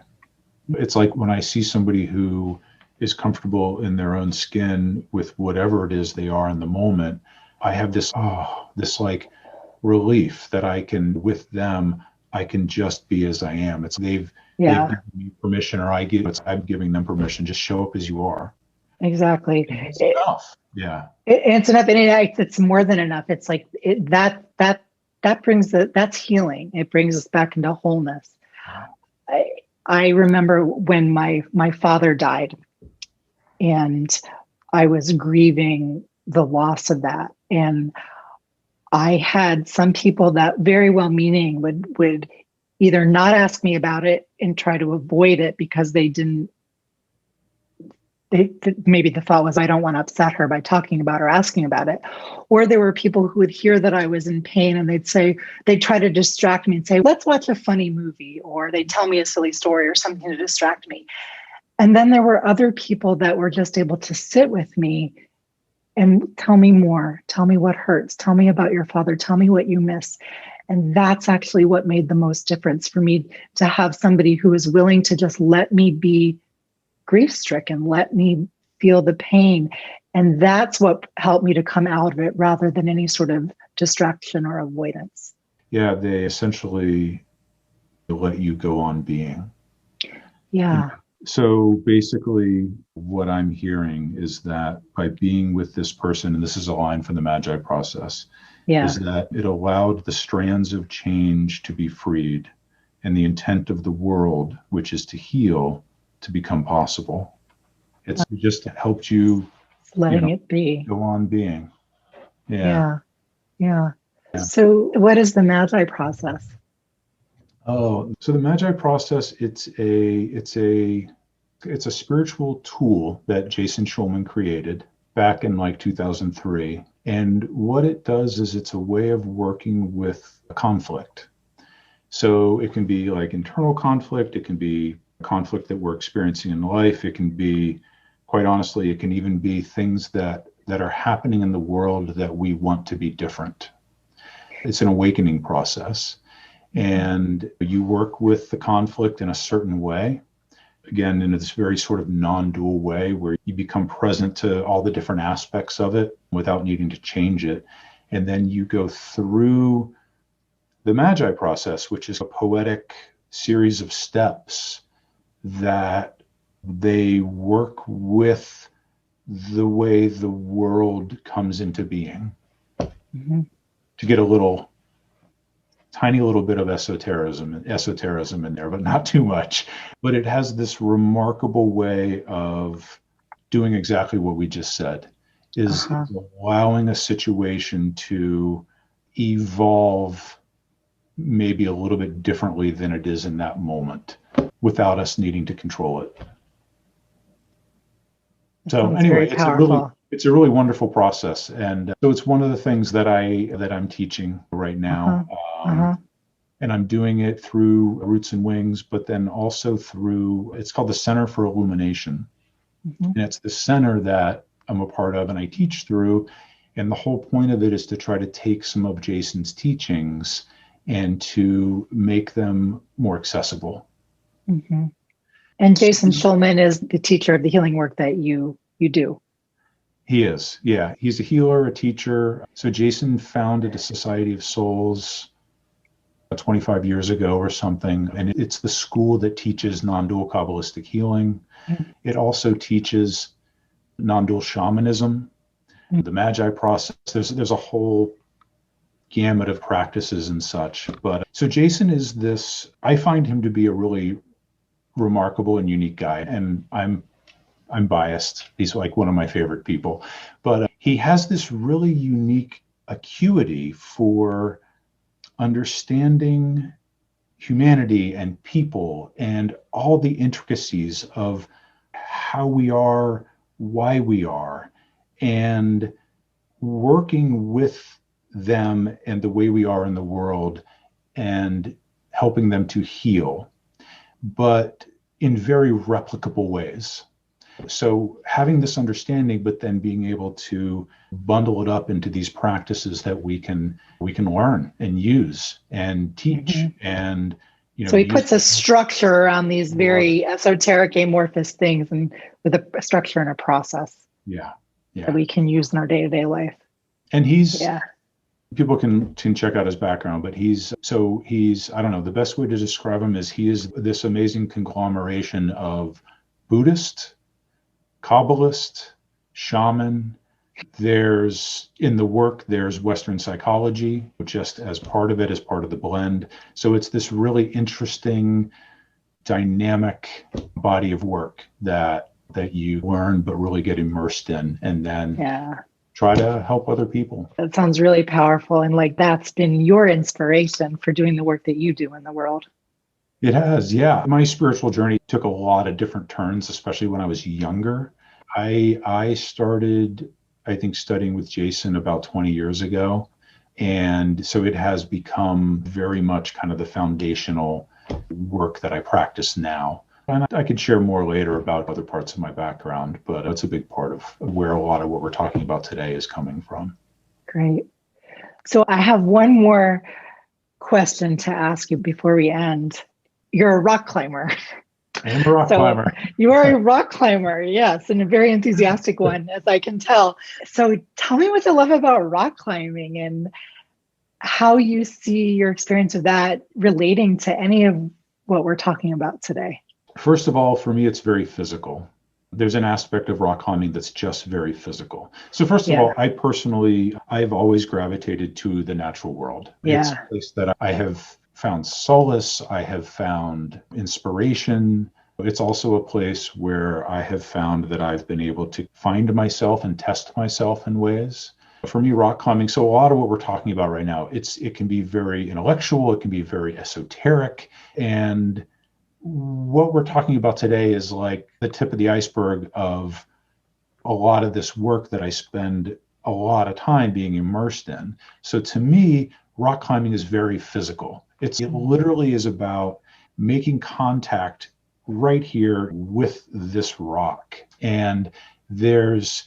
It's like when I see somebody who is comfortable in their own skin with whatever it is they are in the moment, I have this like relief that I can, with them, I can just be as I am. They've given me permission, or I'm giving them permission. Just show up as you are. Exactly. It's enough. Yeah. It's enough, and it's more than enough. It's like that brings that's healing. It brings us back into wholeness. I remember when my father died, and I was grieving the loss of that, and I had some people that very well-meaning would either not ask me about it and try to avoid it because maybe the thought was, I don't want to upset her by talking about or asking about it. Or there were people who would hear that I was in pain and they'd try to distract me and say, let's watch a funny movie, or they'd tell me a silly story or something to distract me. And then there were other people that were just able to sit with me and tell me more, tell me what hurts, tell me about your father, tell me what you miss. And that's actually what made the most difference for me, to have somebody who was willing to just let me be grief-stricken, let me feel the pain. And that's what helped me to come out of it, rather than any sort of distraction or avoidance. Yeah, they essentially let you go on being. Yeah. So basically what I'm hearing is that by being with this person, and this is a line from the Magi process, is that it allowed the strands of change to be freed and the intent of the world, which is to heal, to become possible. It's just helped you letting it be. Go on being. Yeah. So what is the Magi process? Oh, so the Magi process, it's a spiritual tool that Jason Schulman created back in like 2003. And what it does is it's a way of working with conflict. So it can be like internal conflict, it can be conflict that we're experiencing in life, it can be, quite honestly, it can even be things that are happening in the world that we want to be different. It's an awakening process. And you work with the conflict in a certain way again, in this very sort of non-dual way where you become present to all the different aspects of it without needing to change it. And then you go through the Magi process, which is a poetic series of steps that they work with the way the world comes into being. Mm-hmm. To get a tiny little bit of esotericism in there, but not too much. But it has this remarkable way of doing exactly what we just said, is allowing a situation to evolve maybe a little bit differently than it is in that moment without us needing to control it. So anyway, it's a really wonderful process, and so it's one of the things that I'm teaching right now, and I'm doing it through Roots and Wings, but then also through, it's called the Center for Illumination, and it's the center that I'm a part of and I teach through, and the whole point of it is to try to take some of Jason's teachings and to make them more accessible. And Jason Schulman is the teacher of the healing work that you do. He is, yeah. He's a healer, a teacher. So Jason founded a Society of Souls 25 years ago or something, and it's the school that teaches non-dual Kabbalistic healing. It also teaches non-dual shamanism, the Magi process. There's a whole gamut of practices and such. But so Jason is this, I find him to be a really remarkable and unique guy, and I'm biased. He's like one of my favorite people, but he has this really unique acuity for understanding humanity and people and all the intricacies of how we are, why we are, and working with them and the way we are in the world and helping them to heal, but in very replicable ways. So having this understanding, but then being able to bundle it up into these practices that we can learn and use and teach. And so he puts a structure around these very esoteric, amorphous things, and with a structure and a process that we can use in our day-to-day life. And people can check out his background, but he's I don't know, the best way to describe him is he is this amazing conglomeration of Buddhist, Kabbalist, shaman. There's Western psychology, just as part of it, as part of the blend. So it's this really interesting, dynamic body of work that you learn, but really get immersed in, and then try to help other people. That sounds really powerful. And like, that's been your inspiration for doing the work that you do in the world. It has, yeah. My spiritual journey took a lot of different turns, especially when I was younger. I started, I think, studying with Jason about 20 years ago. And so it has become very much kind of the foundational work that I practice now. And I could share more later about other parts of my background, but that's a big part of where a lot of what we're talking about today is coming from. Great. So I have one more question to ask you before we end. You're a rock climber. I am a rock climber. You are a rock climber, yes, and a very enthusiastic one, as I can tell. So tell me what you love about rock climbing and how you see your experience of that relating to any of what we're talking about today. First of all, for me, it's very physical. There's an aspect of rock climbing that's just very physical. So first of all, I've always gravitated to the natural world. It's a place that I have found solace. I have found inspiration. It's also a place where I have found that I've been able to find myself and test myself in ways. For me, rock climbing, so a lot of what we're talking about right now, it can be very intellectual, it can be very esoteric, and what we're talking about today is like the tip of the iceberg of a lot of this work that I spend a lot of time being immersed in. So to me, rock climbing is very physical. It literally is about making contact right here with this rock. And there's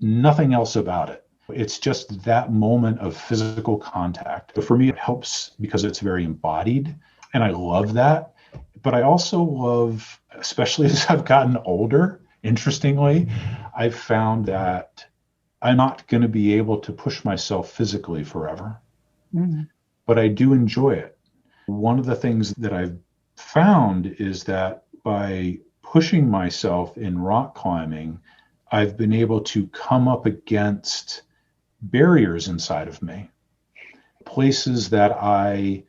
nothing else about it. It's just that moment of physical contact. But for me, it helps because it's very embodied. And I love that. But I also love, especially as I've gotten older, interestingly, I've found that I'm not going to be able to push myself physically forever, but I do enjoy it. One of the things that I've found is that by pushing myself in rock climbing, I've been able to come up against barriers inside of me, places that I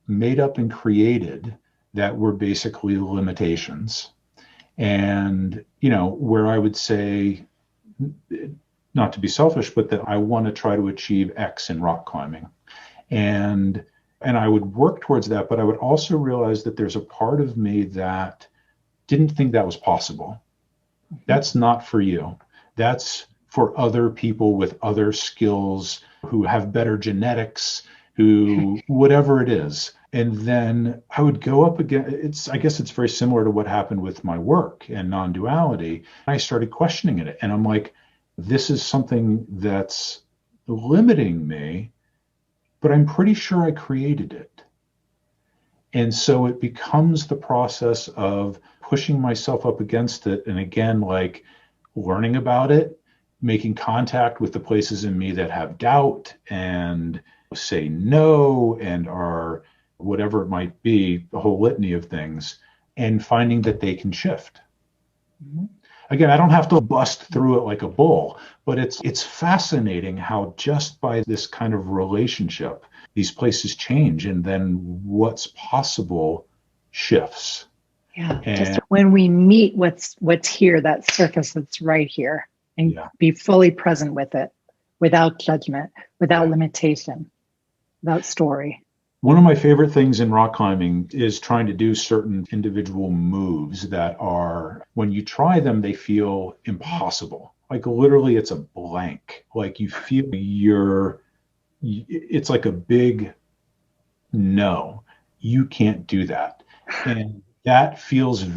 made up and created that were basically limitations. And, where I would say, not to be selfish, but that I want to try to achieve X in rock climbing. And I would work towards that, but I would also realize that there's a part of me that didn't think that was possible. That's not for you. That's for other people with other skills who have better genetics, who whatever it is. And then I would go up again. I guess it's very similar to what happened with my work and non-duality. I started questioning it. And I'm like, this is something that's limiting me, but I'm pretty sure I created it. And so it becomes the process of pushing myself up against it. And again, like learning about it, making contact with the places in me that have doubt and say no and are whatever it might be, the whole litany of things, and finding that they can shift. Again, I don't have to bust through it like a bull, but it's fascinating how just by this kind of relationship, these places change, and then what's possible shifts. Yeah, just when we meet what's here, that surface that's right here, and be fully present with it, without judgment, without limitation, without story. One of my favorite things in rock climbing is trying to do certain individual moves that are, when you try them, they feel impossible. Like literally it's a blank. Like you feel it's like a big no, you can't do that. And that feels it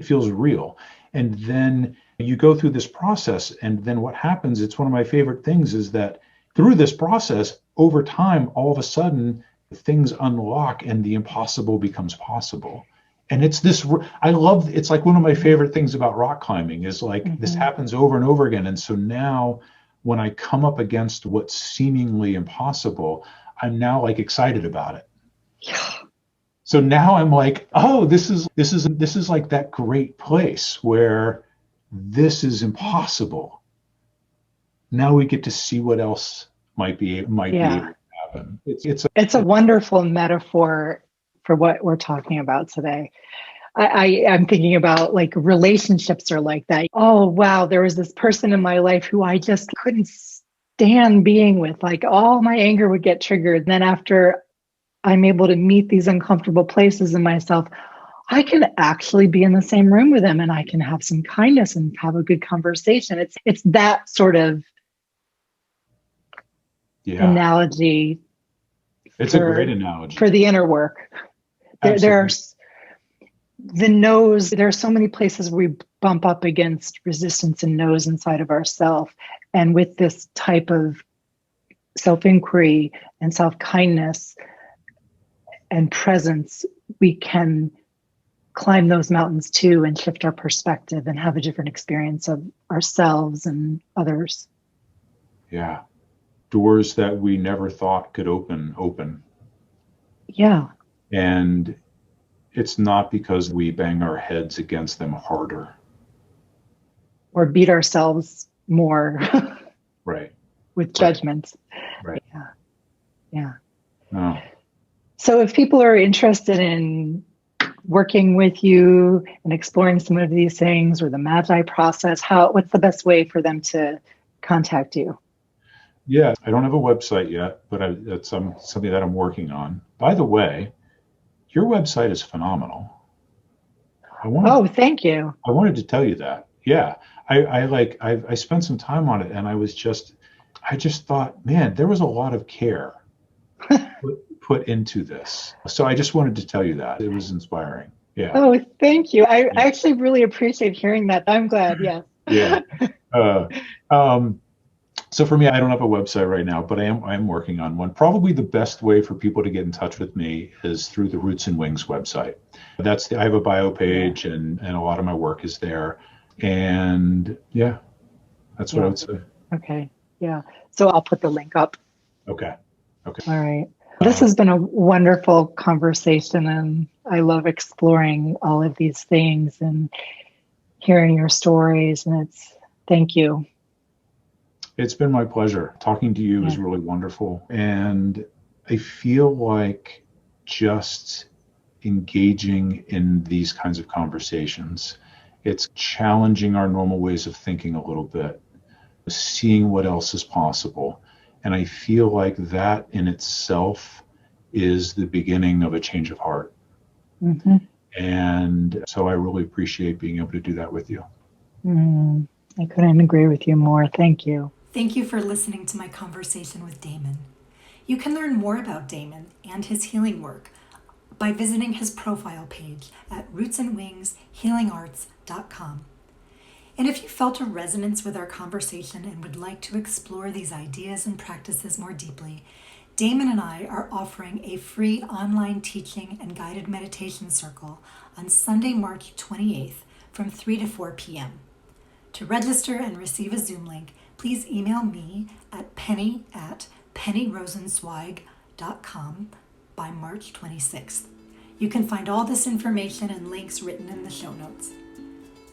feels real. And then you go through this process, and then what happens, it's one of my favorite things, is that through this process, over time, all of a sudden, things unlock and the impossible becomes possible. And it's like one of my favorite things about rock climbing is like this happens over and over again. And so now when I come up against what's seemingly impossible, I'm now like excited about it. Yeah. So now I'm like, oh, this is like that great place where this is impossible. Now we get to see what else might be able to happen. It's a wonderful metaphor for what we're talking about today. I'm thinking about like relationships are like that. Oh, wow, there was this person in my life who I just couldn't stand being with. Like all my anger would get triggered. And then after I'm able to meet these uncomfortable places in myself, I can actually be in the same room with them and I can have some kindness and have a good conversation. It's that sort of analogy. It's a great analogy for the inner work. There's the no's. There are so many places we bump up against resistance and no's inside of ourselves. And with this type of self-inquiry and self-kindness and presence, we can climb those mountains too and shift our perspective and have a different experience of ourselves and others. Yeah. Doors that we never thought could open. Yeah. And it's not because we bang our heads against them harder. Or beat ourselves more. Right. With judgments. Right. Yeah. Oh. So if people are interested in working with you and exploring some of these things or the Magi process, what's the best way for them to contact you? Yeah, I don't have a website yet, but that's something that I'm working on. By the way, your website is phenomenal. Thank you. I wanted to tell you that. Yeah, I spent some time on it, and I just thought, man, there was a lot of care put into this. So I just wanted to tell you that. It was inspiring. Yeah. Oh, thank you. I actually really appreciate hearing that. I'm glad. Yes. Yeah. So for me, I don't have a website right now, but I'm working on one. Probably the best way for people to get in touch with me is through the Roots and Wings website. I have a bio page, and a lot of my work is there. And yeah, that's what I Yeah. would say. Okay. Yeah. So I'll put the link up. Okay. Okay. All right. This has been a wonderful conversation, and I love exploring all of these things and hearing your stories. And thank you. It's been my pleasure. Talking to you is really wonderful. And I feel like just engaging in these kinds of conversations, it's challenging our normal ways of thinking a little bit, seeing what else is possible. And I feel like that in itself is the beginning of a change of heart. Mm-hmm. And so I really appreciate being able to do that with you. I couldn't agree with you more. Thank you. Thank you for listening to my conversation with Damon. You can learn more about Damon and his healing work by visiting his profile page at rootsandwingshealingarts.com. And if you felt a resonance with our conversation and would like to explore these ideas and practices more deeply, Damon and I are offering a free online teaching and guided meditation circle on Sunday, March 28th from 3 to 4 p.m. To register and receive a Zoom link, please email me at penny@pennyrosenzweig.com by March 26th. You can find all this information and links written in the show notes.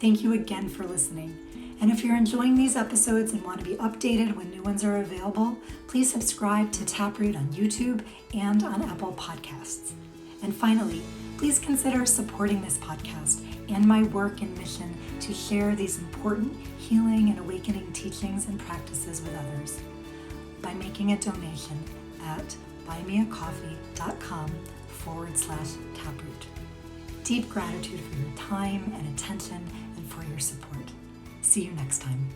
Thank you again for listening. And if you're enjoying these episodes and want to be updated when new ones are available, please subscribe to Taproot on YouTube and on Apple Podcasts. And finally, please consider supporting this podcast and my work and mission to share these important healing and awakening teachings and practices with others by making a donation at buymeacoffee.com/taproot. Deep gratitude for your time and attention and for your support. See you next time.